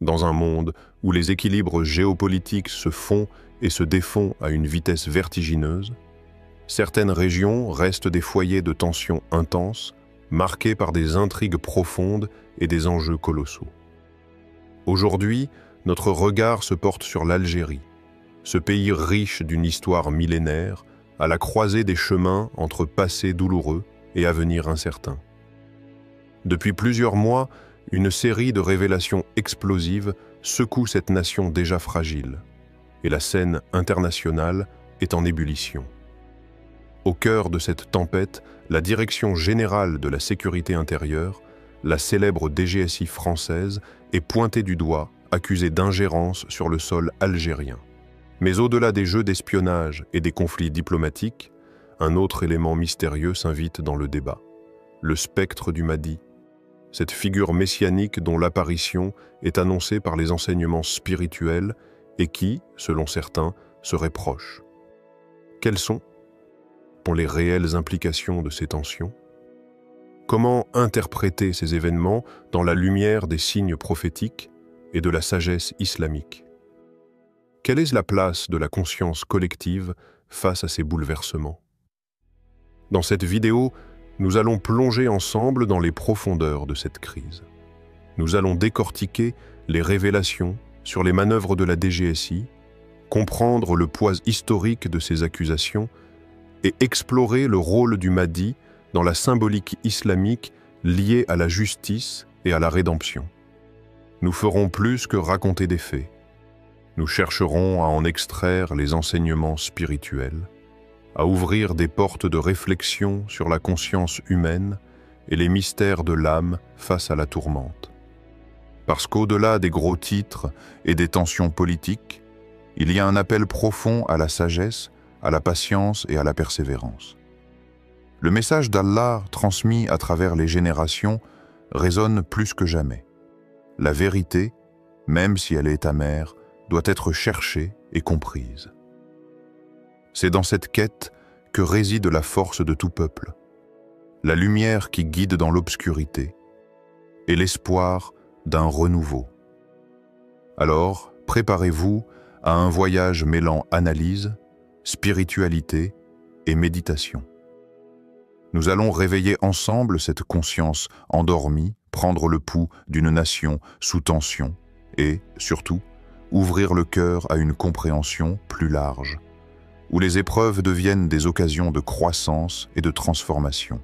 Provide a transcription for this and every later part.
Dans un monde où les équilibres géopolitiques se font et se défont à une vitesse vertigineuse, certaines régions restent des foyers de tensions intenses, marqués par des intrigues profondes et des enjeux colossaux. Aujourd'hui, notre regard se porte sur l'Algérie, ce pays riche d'une histoire millénaire, à la croisée des chemins entre passé douloureux et avenir incertain. Depuis plusieurs mois, une série de révélations explosives secoue cette nation déjà fragile, et la scène internationale est en ébullition. Au cœur de cette tempête, la Direction générale de la sécurité intérieure, la célèbre DGSI française, est pointée du doigt, accusée d'ingérence sur le sol algérien. Mais au-delà des jeux d'espionnage et des conflits diplomatiques, un autre élément mystérieux s'invite dans le débat. Le spectre du Mahdi, cette figure messianique dont l'apparition est annoncée par les enseignements spirituels et qui, selon certains, serait proche. Quelles sont les réelles implications de ces tensions? Comment interpréter ces événements dans la lumière des signes prophétiques et de la sagesse islamique? Quelle est la place de la conscience collective face à ces bouleversements? Dans cette vidéo, nous allons plonger ensemble dans les profondeurs de cette crise. Nous allons décortiquer les révélations sur les manœuvres de la DGSI, comprendre le poids historique de ces accusations et explorer le rôle du Mahdi dans la symbolique islamique liée à la justice et à la rédemption. Nous ferons plus que raconter des faits. Nous chercherons à en extraire les enseignements spirituels, à ouvrir des portes de réflexion sur la conscience humaine et les mystères de l'âme face à la tourmente. Parce qu'au-delà des gros titres et des tensions politiques, il y a un appel profond à la sagesse, à la patience et à la persévérance. Le message d'Allah transmis à travers les générations résonne plus que jamais. La vérité, même si elle est amère, doit être cherchée et comprise. C'est dans cette quête que réside la force de tout peuple, la lumière qui guide dans l'obscurité et l'espoir d'un renouveau. Alors, préparez-vous à un voyage mêlant analyse, spiritualité et méditation. Nous allons réveiller ensemble cette conscience endormie, prendre le pouls d'une nation sous tension et, surtout, ouvrir le cœur à une compréhension plus large, où les épreuves deviennent des occasions de croissance et de transformation.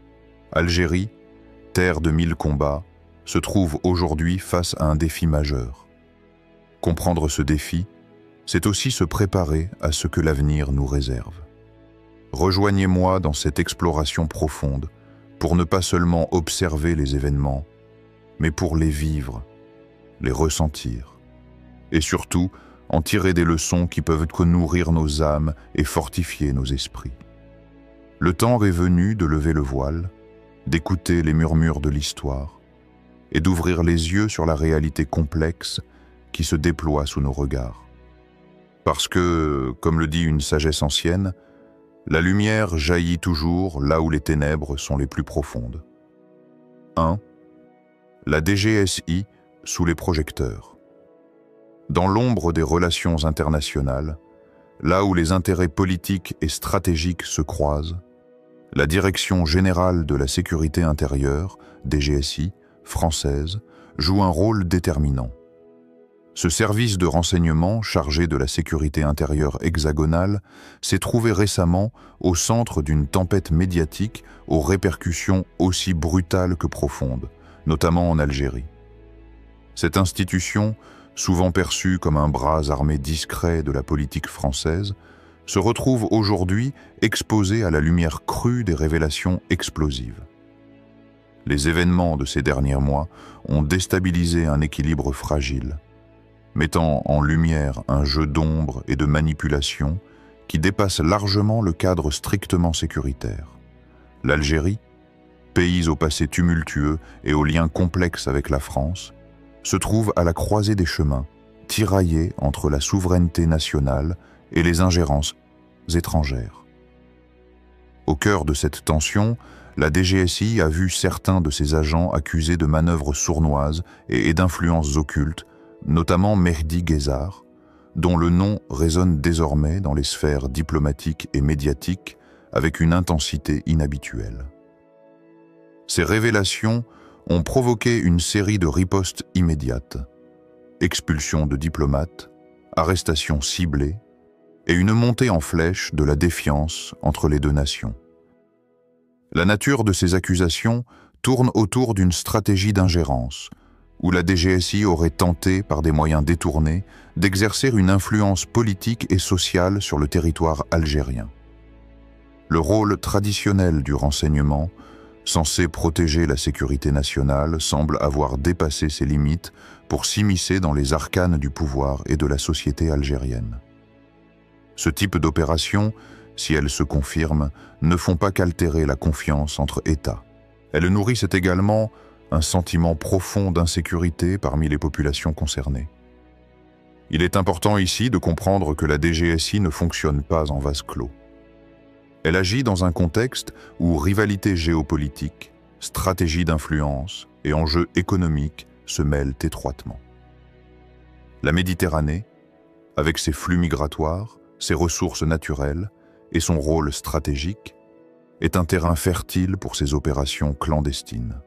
Algérie, terre de 1000 combats, se trouve aujourd'hui face à un défi majeur. Comprendre ce défi, c'est aussi se préparer à ce que l'avenir nous réserve. Rejoignez-moi dans cette exploration profonde pour ne pas seulement observer les événements, mais pour les vivre, les ressentir, et surtout en tirer des leçons qui peuvent nourrir nos âmes et fortifier nos esprits. Le temps est venu de lever le voile, d'écouter les murmures de l'histoire et d'ouvrir les yeux sur la réalité complexe qui se déploie sous nos regards. Parce que, comme le dit une sagesse ancienne, la lumière jaillit toujours là où les ténèbres sont les plus profondes. 1. La DGSI sous les projecteurs. Dans l'ombre des relations internationales, là où les intérêts politiques et stratégiques se croisent, la Direction générale de la sécurité intérieure, DGSI, française, joue un rôle déterminant. Ce service de renseignement chargé de la sécurité intérieure hexagonale s'est trouvé récemment au centre d'une tempête médiatique aux répercussions aussi brutales que profondes, notamment en Algérie. Cette institution, souvent perçue comme un bras armé discret de la politique française, se retrouve aujourd'hui exposée à la lumière crue des révélations explosives. Les événements de ces derniers mois ont déstabilisé un équilibre fragile, mettant en lumière un jeu d'ombre et de manipulation qui dépasse largement le cadre strictement sécuritaire. L'Algérie, pays au passé tumultueux et aux liens complexes avec la France, se trouve à la croisée des chemins, tiraillée entre la souveraineté nationale et les ingérences étrangères. Au cœur de cette tension, la DGSI a vu certains de ses agents accusés de manœuvres sournoises et d'influences occultes, notamment Mehdi Guezar, dont le nom résonne désormais dans les sphères diplomatiques et médiatiques avec une intensité inhabituelle. Ces révélations ont provoqué une série de ripostes immédiates, expulsion de diplomates, arrestations ciblées et une montée en flèche de la défiance entre les deux nations. La nature de ces accusations tourne autour d'une stratégie d'ingérence, où la DGSI aurait tenté, par des moyens détournés, d'exercer une influence politique et sociale sur le territoire algérien. Le rôle traditionnel du renseignement, censé protéger la sécurité nationale, semble avoir dépassé ses limites pour s'immiscer dans les arcanes du pouvoir et de la société algérienne. Ce type d'opération, si elles se confirment, ne font pas qu'altérer la confiance entre États. Elles nourrissent également un sentiment profond d'insécurité parmi les populations concernées. Il est important ici de comprendre que la DGSI ne fonctionne pas en vase clos. Elle agit dans un contexte où rivalité géopolitique, stratégie d'influence et enjeux économiques se mêlent étroitement. La Méditerranée, avec ses flux migratoires, ses ressources naturelles et son rôle stratégique, est un terrain fertile pour ces opérations clandestines.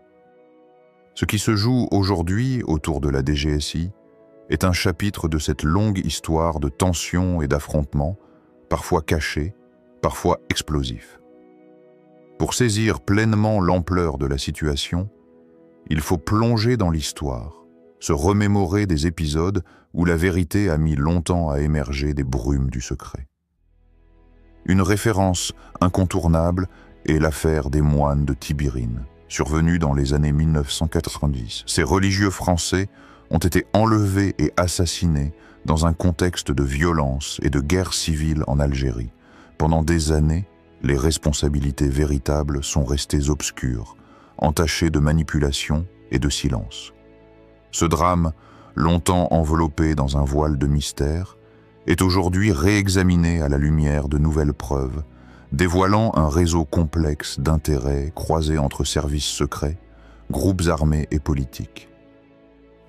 Ce qui se joue aujourd'hui autour de la DGSI est un chapitre de cette longue histoire de tensions et d'affrontements, parfois cachés, parfois explosifs. Pour saisir pleinement l'ampleur de la situation, il faut plonger dans l'histoire, se remémorer des épisodes où la vérité a mis longtemps à émerger des brumes du secret. Une référence incontournable est l'affaire des moines de Tibirine, survenue dans les années 1990. Ces religieux français ont été enlevés et assassinés dans un contexte de violence et de guerre civile en Algérie. Pendant des années, les responsabilités véritables sont restées obscures, entachées de manipulation et de silence. Ce drame, longtemps enveloppé dans un voile de mystère, est aujourd'hui réexaminé à la lumière de nouvelles preuves, dévoilant un réseau complexe d'intérêts croisés entre services secrets, groupes armés et politiques.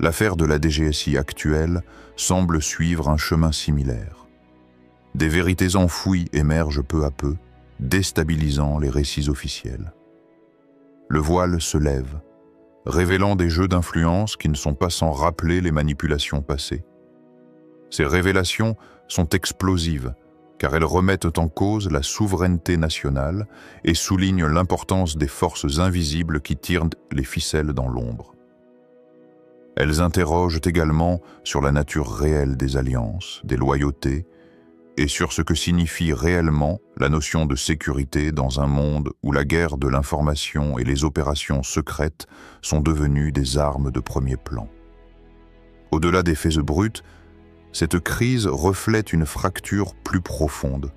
L'affaire de la DGSI actuelle semble suivre un chemin similaire. Des vérités enfouies émergent peu à peu, déstabilisant les récits officiels. Le voile se lève, révélant des jeux d'influence qui ne sont pas sans rappeler les manipulations passées. Ces révélations sont explosives, car elles remettent en cause la souveraineté nationale et soulignent l'importance des forces invisibles qui tirent les ficelles dans l'ombre. Elles interrogent également sur la nature réelle des alliances, des loyautés, et sur ce que signifie réellement la notion de sécurité dans un monde où la guerre de l'information et les opérations secrètes sont devenues des armes de premier plan. Au-delà des faits bruts, cette crise reflète une fracture plus profonde,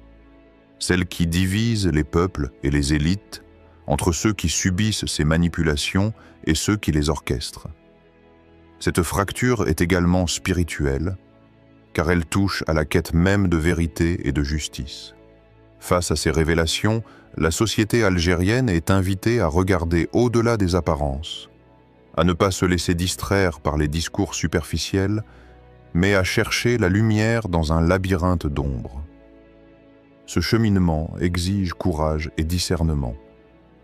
celle qui divise les peuples et les élites entre ceux qui subissent ces manipulations et ceux qui les orchestrent. Cette fracture est également spirituelle, car elle touche à la quête même de vérité et de justice. Face à ces révélations, la société algérienne est invitée à regarder au-delà des apparences, à ne pas se laisser distraire par les discours superficiels, mais à chercher la lumière dans un labyrinthe d'ombres. Ce cheminement exige courage et discernement,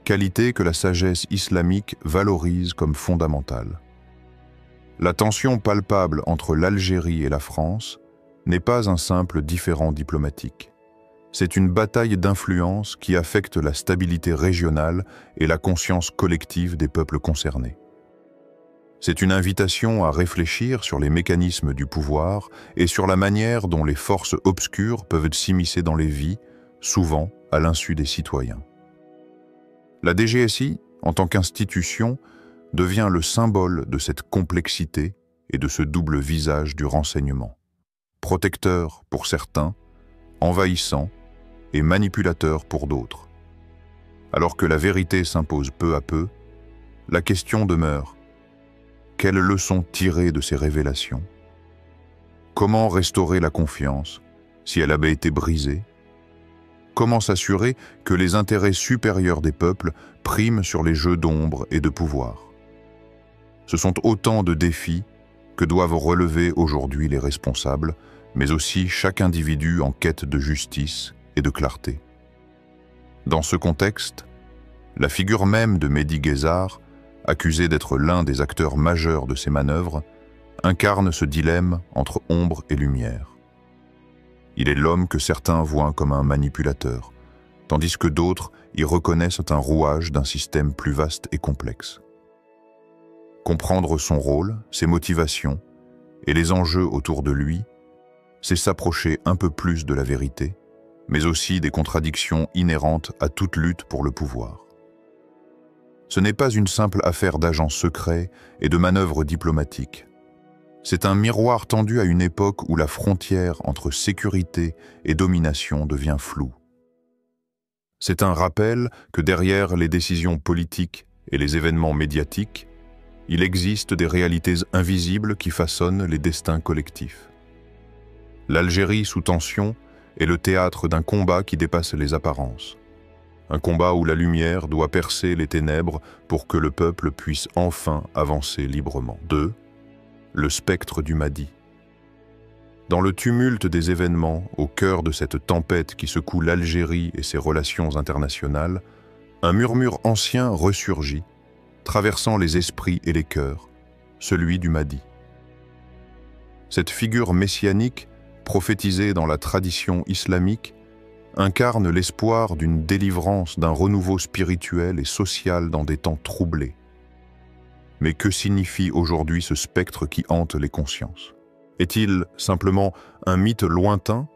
qualité que la sagesse islamique valorise comme fondamentale. La tension palpable entre l'Algérie et la France n'est pas un simple différend diplomatique. C'est une bataille d'influence qui affecte la stabilité régionale et la conscience collective des peuples concernés. C'est une invitation à réfléchir sur les mécanismes du pouvoir et sur la manière dont les forces obscures peuvent s'immiscer dans les vies, souvent à l'insu des citoyens. La DGSI, en tant qu'institution, devient le symbole de cette complexité et de ce double visage du renseignement. Protecteur pour certains, envahissant et manipulateur pour d'autres. Alors que la vérité s'impose peu à peu, la question demeure: quelles leçons tirer de ces révélations? Comment restaurer la confiance si elle avait été brisée? Comment s'assurer que les intérêts supérieurs des peuples priment sur les jeux d'ombre et de pouvoir? Ce sont autant de défis que doivent relever aujourd'hui les responsables, mais aussi chaque individu en quête de justice et de clarté. Dans ce contexte, la figure même de Mehdi Guezar, accusé d'être l'un des acteurs majeurs de ces manœuvres, incarne ce dilemme entre ombre et lumière. Il est l'homme que certains voient comme un manipulateur, tandis que d'autres y reconnaissent un rouage d'un système plus vaste et complexe. Comprendre son rôle, ses motivations et les enjeux autour de lui, c'est s'approcher un peu plus de la vérité, mais aussi des contradictions inhérentes à toute lutte pour le pouvoir. Ce n'est pas une simple affaire d'agents secrets et de manœuvres diplomatiques. C'est un miroir tendu à une époque où la frontière entre sécurité et domination devient floue. C'est un rappel que derrière les décisions politiques et les événements médiatiques, il existe des réalités invisibles qui façonnent les destins collectifs. L'Algérie sous tension est le théâtre d'un combat qui dépasse les apparences. Un combat où la lumière doit percer les ténèbres pour que le peuple puisse enfin avancer librement. 2. Le spectre du Mahdi. Dans le tumulte des événements, au cœur de cette tempête qui secoue l'Algérie et ses relations internationales, un murmure ancien ressurgit, traversant les esprits et les cœurs, celui du Mahdi. Cette figure messianique, prophétisée dans la tradition islamique, incarne l'espoir d'une délivrance, d'un renouveau spirituel et social dans des temps troublés. Mais que signifie aujourd'hui ce spectre qui hante les consciences? Est-il simplement un mythe lointain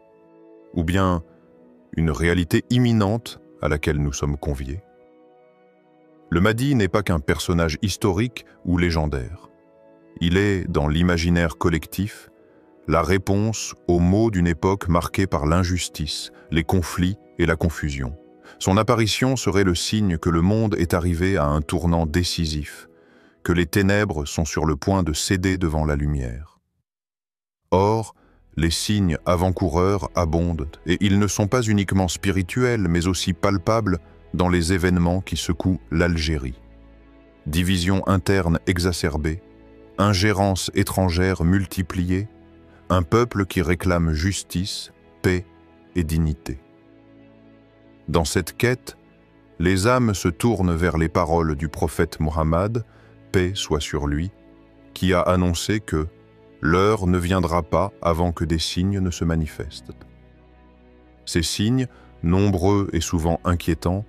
ou bien une réalité imminente à laquelle nous sommes conviés? Le Mahdi n'est pas qu'un personnage historique ou légendaire. Il est, dans l'imaginaire collectif, la réponse aux maux d'une époque marquée par l'injustice, les conflits et la confusion. Son apparition serait le signe que le monde est arrivé à un tournant décisif, que les ténèbres sont sur le point de céder devant la lumière. Or, les signes avant-coureurs abondent, et ils ne sont pas uniquement spirituels, mais aussi palpables dans les événements qui secouent l'Algérie. Division interne exacerbée, ingérence étrangère multipliée, un peuple qui réclame justice, paix et dignité. Dans cette quête, les âmes se tournent vers les paroles du prophète Mohammed, paix soit sur lui, qui a annoncé que l'heure ne viendra pas avant que des signes ne se manifestent. Ces signes, nombreux et souvent inquiétants,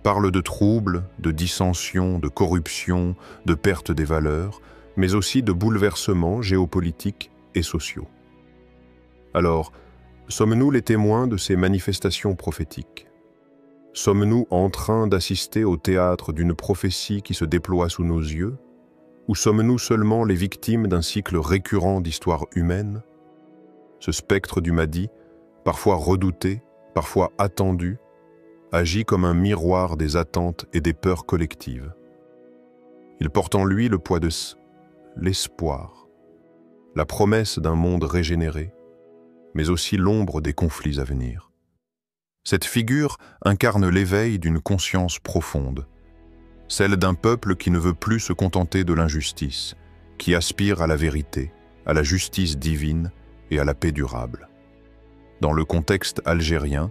parlent de troubles, de dissensions, de corruption, de perte des valeurs, mais aussi de bouleversements géopolitiques et sociaux. Alors, sommes-nous les témoins de ces manifestations prophétiques? Sommes-nous en train d'assister au théâtre d'une prophétie qui se déploie sous nos yeux? Ou sommes-nous seulement les victimes d'un cycle récurrent d'histoire humaine? Ce spectre du Mahdi, parfois redouté, parfois attendu, agit comme un miroir des attentes et des peurs collectives. Il porte en lui le poids de l'espoir, la promesse d'un monde régénéré, mais aussi l'ombre des conflits à venir. Cette figure incarne l'éveil d'une conscience profonde, celle d'un peuple qui ne veut plus se contenter de l'injustice, qui aspire à la vérité, à la justice divine et à la paix durable. Dans le contexte algérien,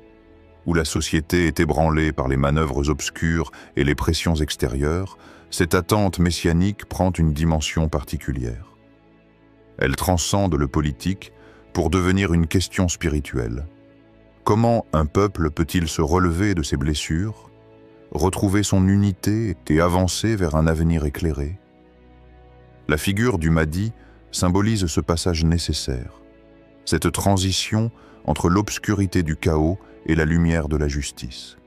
où la société est ébranlée par les manœuvres obscures et les pressions extérieures, cette attente messianique prend une dimension particulière. Elle transcende le politique pour devenir une question spirituelle. Comment un peuple peut-il se relever de ses blessures, retrouver son unité et avancer vers un avenir éclairé? La figure du Mahdi symbolise ce passage nécessaire, cette transition entre l'obscurité du chaos et la lumière de la justice.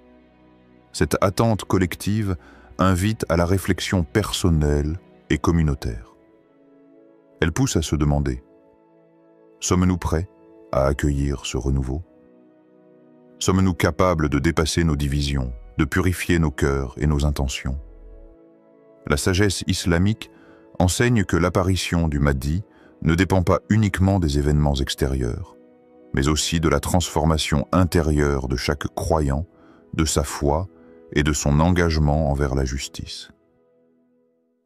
Cette attente collective invite à la réflexion personnelle et communautaire. Elle pousse à se demander: sommes-nous prêts à accueillir ce renouveau? Sommes-nous capables de dépasser nos divisions, de purifier nos cœurs et nos intentions? La sagesse islamique enseigne que l'apparition du Mahdi ne dépend pas uniquement des événements extérieurs, mais aussi de la transformation intérieure de chaque croyant, de sa foi et de son engagement envers la justice.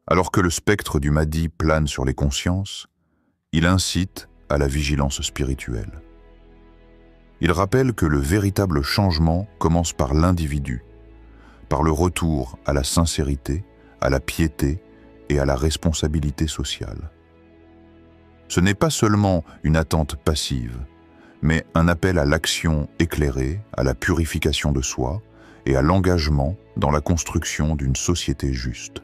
Alors que le spectre du Mahdi plane sur les consciences, Il incite à la vigilance spirituelle. Il rappelle que le véritable changement commence par l'individu, par le retour à la sincérité, à la piété et à la responsabilité sociale. Ce n'est pas seulement une attente passive, mais un appel à l'action éclairée, à la purification de soi et à l'engagement dans la construction d'une société juste.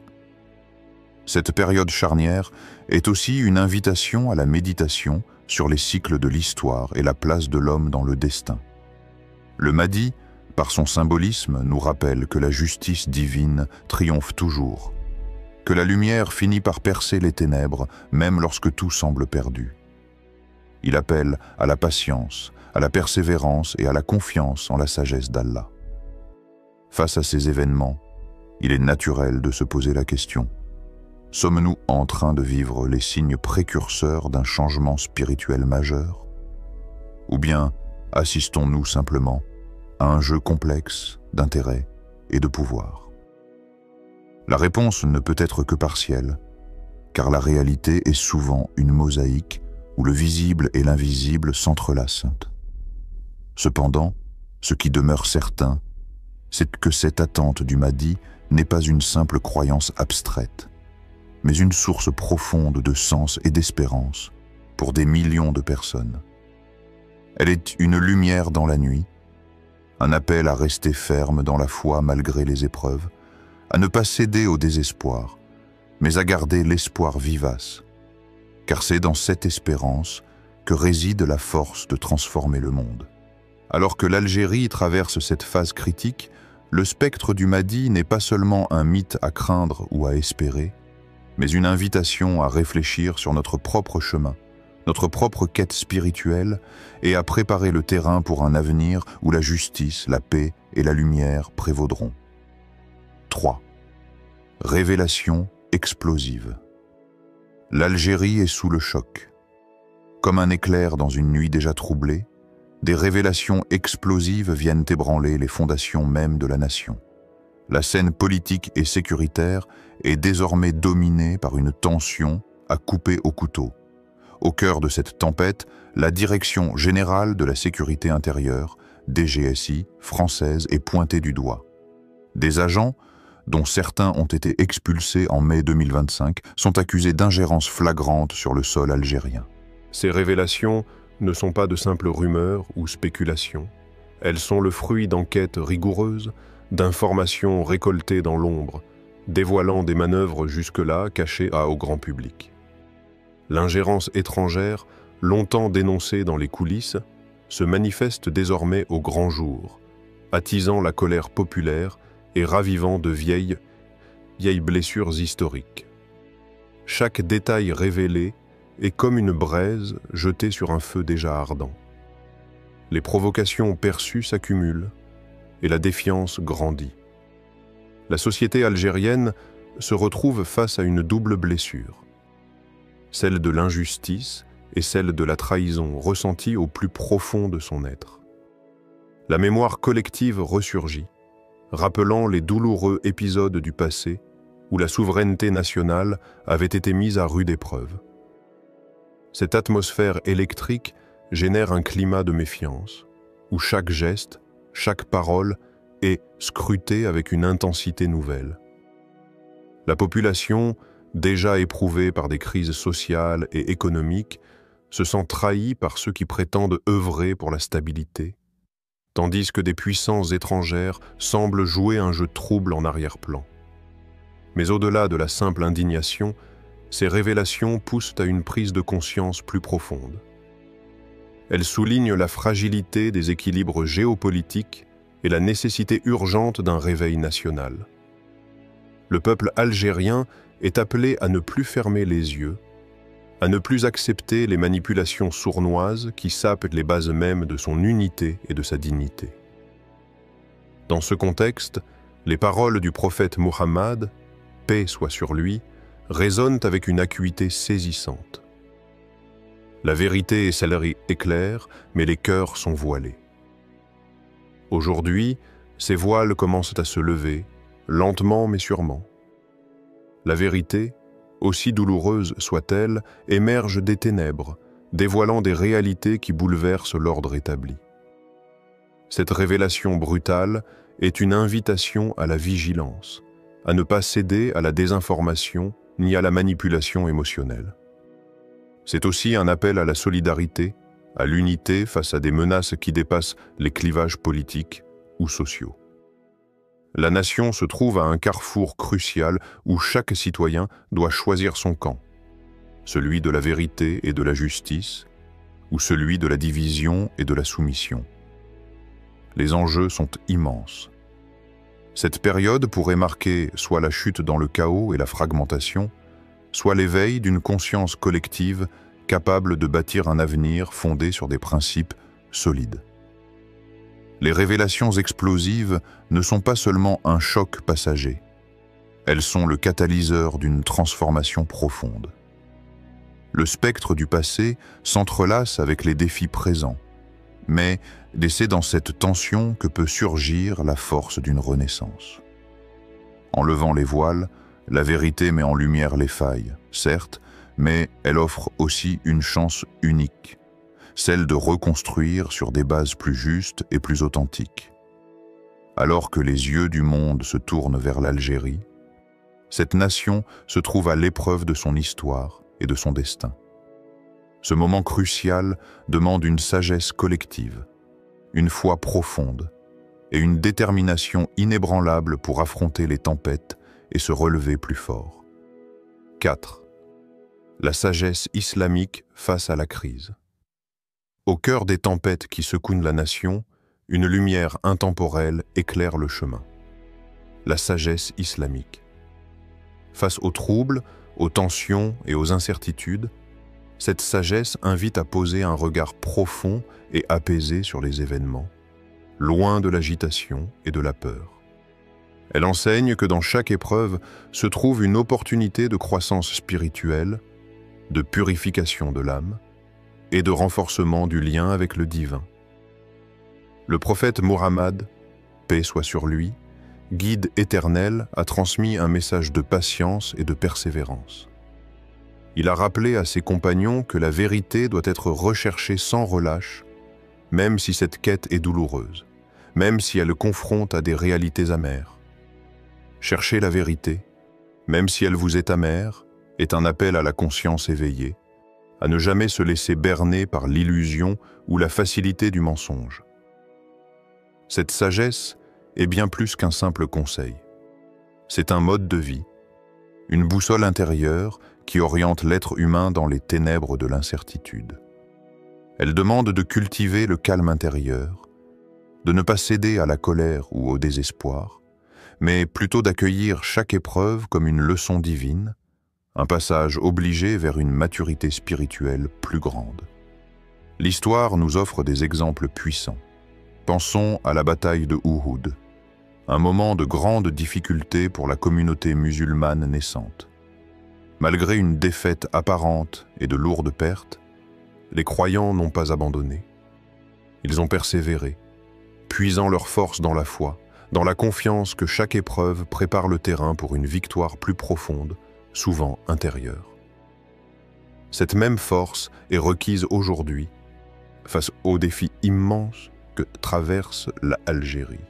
Cette période charnière est aussi une invitation à la méditation sur les cycles de l'histoire et la place de l'homme dans le destin. Le Mahdi, par son symbolisme, nous rappelle que la justice divine triomphe toujours, que la lumière finit par percer les ténèbres, même lorsque tout semble perdu. Il appelle à la patience, à la persévérance et à la confiance en la sagesse d'Allah. Face à ces événements, il est naturel de se poser la question: sommes-nous en train de vivre les signes précurseurs d'un changement spirituel majeur? Ou bien assistons-nous simplement à un jeu complexe d'intérêt et de pouvoir? La réponse ne peut être que partielle, car la réalité est souvent une mosaïque où le visible et l'invisible s'entrelacent. Cependant, ce qui demeure certain, c'est que cette attente du Mahdi n'est pas une simple croyance abstraite, mais une source profonde de sens et d'espérance pour des millions de personnes. Elle est une lumière dans la nuit, un appel à rester ferme dans la foi malgré les épreuves, à ne pas céder au désespoir, mais à garder l'espoir vivace, car c'est dans cette espérance que réside la force de transformer le monde. Alors que l'Algérie traverse cette phase critique, le spectre du Mahdi n'est pas seulement un mythe à craindre ou à espérer, mais une invitation à réfléchir sur notre propre chemin, notre propre quête spirituelle et à préparer le terrain pour un avenir où la justice, la paix et la lumière prévaudront. 3. Révélation explosive. L'Algérie est sous le choc. Comme un éclair dans une nuit déjà troublée, des révélations explosives viennent ébranler les fondations mêmes de la nation. La scène politique et sécuritaire est désormais dominée par une tension à couper au couteau. Au cœur de cette tempête, la Direction générale de la sécurité intérieure, DGSI, française, est pointée du doigt. Des agents, dont certains ont été expulsés en mai 2025, sont accusés d'ingérence flagrante sur le sol algérien. Ces révélations ne sont pas de simples rumeurs ou spéculations. Elles sont le fruit d'enquêtes rigoureuses, d'informations récoltées dans l'ombre, dévoilant des manœuvres jusque-là cachées au grand public. L'ingérence étrangère, longtemps dénoncée dans les coulisses, se manifeste désormais au grand jour, attisant la colère populaire et ravivant de vieilles blessures historiques. Chaque détail révélé est comme une braise jetée sur un feu déjà ardent. Les provocations perçues s'accumulent et la défiance grandit. La société algérienne se retrouve face à une double blessure, celle de l'injustice et celle de la trahison ressentie au plus profond de son être. La mémoire collective ressurgit, rappelant les douloureux épisodes du passé où la souveraineté nationale avait été mise à rude épreuve. Cette atmosphère électrique génère un climat de méfiance, où chaque geste, chaque parole est scrutée avec une intensité nouvelle. La population, déjà éprouvée par des crises sociales et économiques, se sent trahie par ceux qui prétendent œuvrer pour la stabilité, tandis que des puissances étrangères semblent jouer un jeu trouble en arrière-plan. Mais au-delà de la simple indignation, ces révélations poussent à une prise de conscience plus profonde. Elles soulignent la fragilité des équilibres géopolitiques et la nécessité urgente d'un réveil national. Le peuple algérien est appelé à ne plus fermer les yeux, à ne plus accepter les manipulations sournoises qui sapent les bases mêmes de son unité et de sa dignité. Dans ce contexte, les paroles du prophète Muhammad, paix soit sur lui, résonnent avec une acuité saisissante. La vérité et celle-ci éclairent, mais les cœurs sont voilés. Aujourd'hui, ces voiles commencent à se lever, lentement mais sûrement. La vérité, aussi douloureuses soient-elles, émergent des ténèbres, dévoilant des réalités qui bouleversent l'ordre établi. Cette révélation brutale est une invitation à la vigilance, à ne pas céder à la désinformation ni à la manipulation émotionnelle. C'est aussi un appel à la solidarité, à l'unité face à des menaces qui dépassent les clivages politiques ou sociaux. La nation se trouve à un carrefour crucial où chaque citoyen doit choisir son camp, celui de la vérité et de la justice, ou celui de la division et de la soumission. Les enjeux sont immenses. Cette période pourrait marquer soit la chute dans le chaos et la fragmentation, soit l'éveil d'une conscience collective capable de bâtir un avenir fondé sur des principes solides. Les révélations explosives ne sont pas seulement un choc passager. Elles sont le catalyseur d'une transformation profonde. Le spectre du passé s'entrelace avec les défis présents, mais c'est dans cette tension que peut surgir la force d'une renaissance. En levant les voiles, la vérité met en lumière les failles, certes, mais elle offre aussi une chance unique, celle de reconstruire sur des bases plus justes et plus authentiques. Alors que les yeux du monde se tournent vers l'Algérie, cette nation se trouve à l'épreuve de son histoire et de son destin. Ce moment crucial demande une sagesse collective, une foi profonde et une détermination inébranlable pour affronter les tempêtes et se relever plus fort. 4. La sagesse islamique face à la crise. Au cœur des tempêtes qui secouent la nation, une lumière intemporelle éclaire le chemin. La sagesse islamique. Face aux troubles, aux tensions et aux incertitudes, cette sagesse invite à poser un regard profond et apaisé sur les événements, loin de l'agitation et de la peur. Elle enseigne que dans chaque épreuve se trouve une opportunité de croissance spirituelle, de purification de l'âme et de renforcement du lien avec le divin. Le prophète Muhammad, paix soit sur lui, guide éternel, a transmis un message de patience et de persévérance. Il a rappelé à ses compagnons que la vérité doit être recherchée sans relâche, même si cette quête est douloureuse, même si elle confronte à des réalités amères. Chercher la vérité, même si elle vous est amère, est un appel à la conscience éveillée, à ne jamais se laisser berner par l'illusion ou la facilité du mensonge. Cette sagesse est bien plus qu'un simple conseil. C'est un mode de vie, une boussole intérieure qui oriente l'être humain dans les ténèbres de l'incertitude. Elle demande de cultiver le calme intérieur, de ne pas céder à la colère ou au désespoir, mais plutôt d'accueillir chaque épreuve comme une leçon divine, un passage obligé vers une maturité spirituelle plus grande. L'histoire nous offre des exemples puissants. Pensons à la bataille de Uhud, un moment de grande difficulté pour la communauté musulmane naissante. Malgré une défaite apparente et de lourdes pertes, les croyants n'ont pas abandonné. Ils ont persévéré, puisant leur force dans la foi, dans la confiance que chaque épreuve prépare le terrain pour une victoire plus profonde, souvent intérieure. Cette même force est requise aujourd'hui face aux défis immenses que traverse l'Algérie.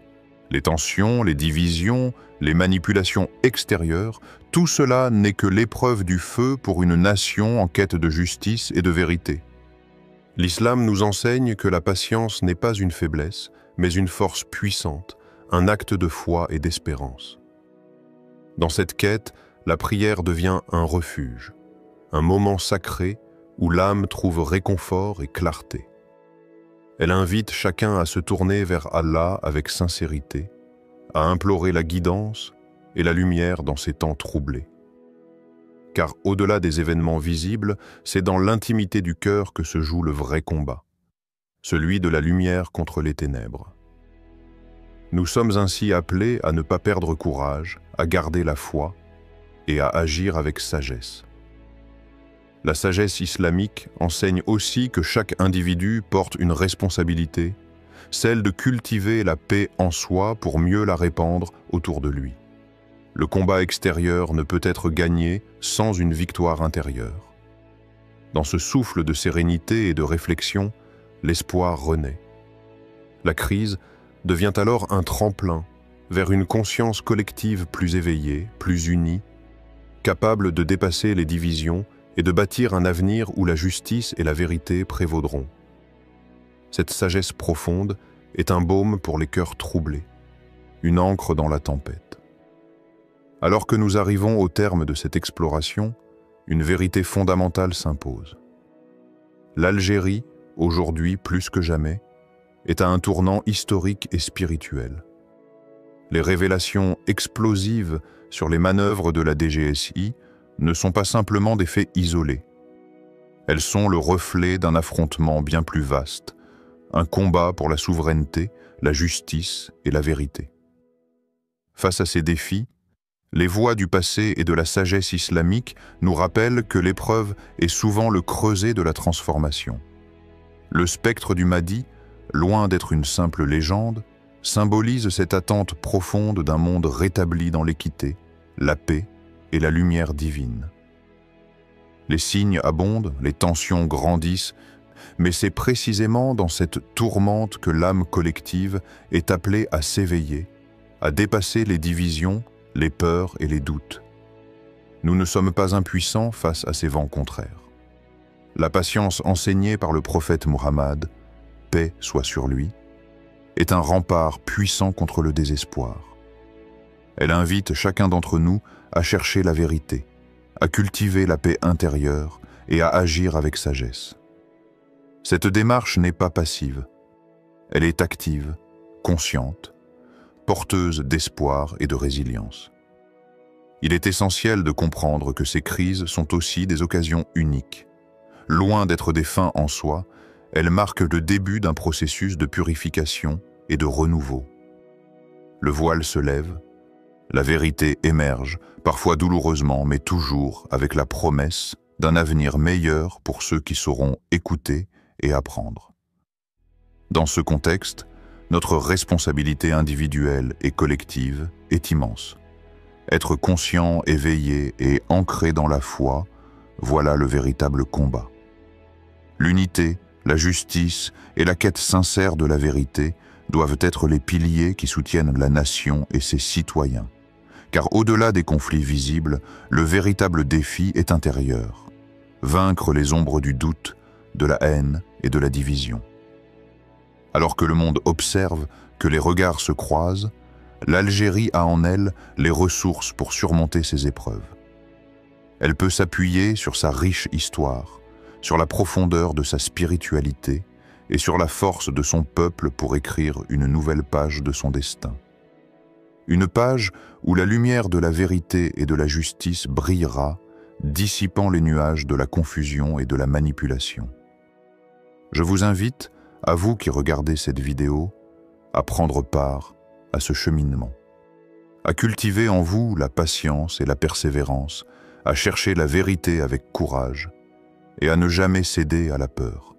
Les tensions, les divisions, les manipulations extérieures, tout cela n'est que l'épreuve du feu pour une nation en quête de justice et de vérité. L'islam nous enseigne que la patience n'est pas une faiblesse, mais une force puissante, un acte de foi et d'espérance. Dans cette quête, la prière devient un refuge, un moment sacré où l'âme trouve réconfort et clarté. Elle invite chacun à se tourner vers Allah avec sincérité, à implorer la guidance et la lumière dans ces temps troublés. Car au-delà des événements visibles, c'est dans l'intimité du cœur que se joue le vrai combat, celui de la lumière contre les ténèbres. Nous sommes ainsi appelés à ne pas perdre courage, à garder la foi et à agir avec sagesse. La sagesse islamique enseigne aussi que chaque individu porte une responsabilité, celle de cultiver la paix en soi pour mieux la répandre autour de lui. Le combat extérieur ne peut être gagné sans une victoire intérieure. Dans ce souffle de sérénité et de réflexion, l'espoir renaît. La crise devient alors un tremplin vers une conscience collective plus éveillée, plus unie, capable de dépasser les divisions et de bâtir un avenir où la justice et la vérité prévaudront. Cette sagesse profonde est un baume pour les cœurs troublés, une ancre dans la tempête. Alors que nous arrivons au terme de cette exploration, une vérité fondamentale s'impose. L'Algérie, aujourd'hui plus que jamais, est à un tournant historique et spirituel. Les révélations explosives sur les manœuvres de la DGSI ne sont pas simplement des faits isolés. Elles sont le reflet d'un affrontement bien plus vaste, un combat pour la souveraineté, la justice et la vérité. Face à ces défis, les voix du passé et de la sagesse islamique nous rappellent que l'épreuve est souvent le creuset de la transformation. Le spectre du Mahdi, loin d'être une simple légende, symbolise cette attente profonde d'un monde rétabli dans l'équité, la paix et la lumière divine. Les signes abondent, les tensions grandissent, mais c'est précisément dans cette tourmente que l'âme collective est appelée à s'éveiller, à dépasser les divisions, les peurs et les doutes. Nous ne sommes pas impuissants face à ces vents contraires. La patience enseignée par le prophète Muhammad, paix soit sur lui, est un rempart puissant contre le désespoir. Elle invite chacun d'entre nous à chercher la vérité, à cultiver la paix intérieure et à agir avec sagesse. Cette démarche n'est pas passive. Elle est active, consciente, porteuse d'espoir et de résilience. Il est essentiel de comprendre que ces crises sont aussi des occasions uniques. Loin d'être des fins en soi, elles marquent le début d'un processus de purification et de renouveau. Le voile se lève, la vérité émerge, parfois douloureusement, mais toujours avec la promesse d'un avenir meilleur pour ceux qui sauront écouter et apprendre. Dans ce contexte, notre responsabilité individuelle et collective est immense. Être conscient, éveillé et ancré dans la foi, voilà le véritable combat. L'unité, la justice et la quête sincère de la vérité doivent être les piliers qui soutiennent la nation et ses citoyens. Car au-delà des conflits visibles, le véritable défi est intérieur. Vaincre les ombres du doute, de la haine et de la division. Alors que le monde observe, que les regards se croisent, l'Algérie a en elle les ressources pour surmonter ces épreuves. Elle peut s'appuyer sur sa riche histoire, sur la profondeur de sa spiritualité et sur la force de son peuple pour écrire une nouvelle page de son destin. Une page où la lumière de la vérité et de la justice brillera, dissipant les nuages de la confusion et de la manipulation. Je vous invite, à vous qui regardez cette vidéo, à prendre part à ce cheminement, à cultiver en vous la patience et la persévérance, à chercher la vérité avec courage et à ne jamais céder à la peur.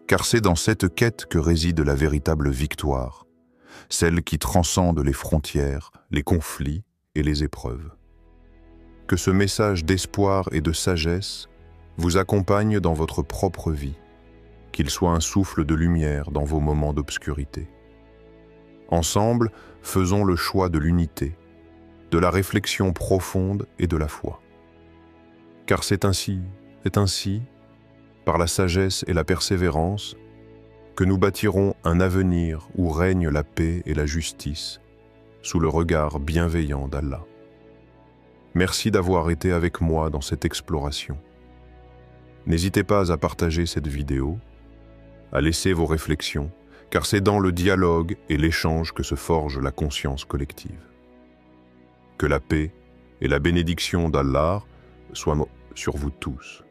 Car c'est dans cette quête que réside la véritable victoire, celle qui transcende les frontières, les conflits et les épreuves. Que ce message d'espoir et de sagesse vous accompagne dans votre propre vie, qu'il soit un souffle de lumière dans vos moments d'obscurité. Ensemble, faisons le choix de l'unité, de la réflexion profonde et de la foi. Car c'est ainsi, par la sagesse et la persévérance, que nous bâtirons un avenir où règne la paix et la justice, sous le regard bienveillant d'Allah. Merci d'avoir été avec moi dans cette exploration. N'hésitez pas à partager cette vidéo, à laisser vos réflexions, car c'est dans le dialogue et l'échange que se forge la conscience collective. Que la paix et la bénédiction d'Allah soient sur vous tous.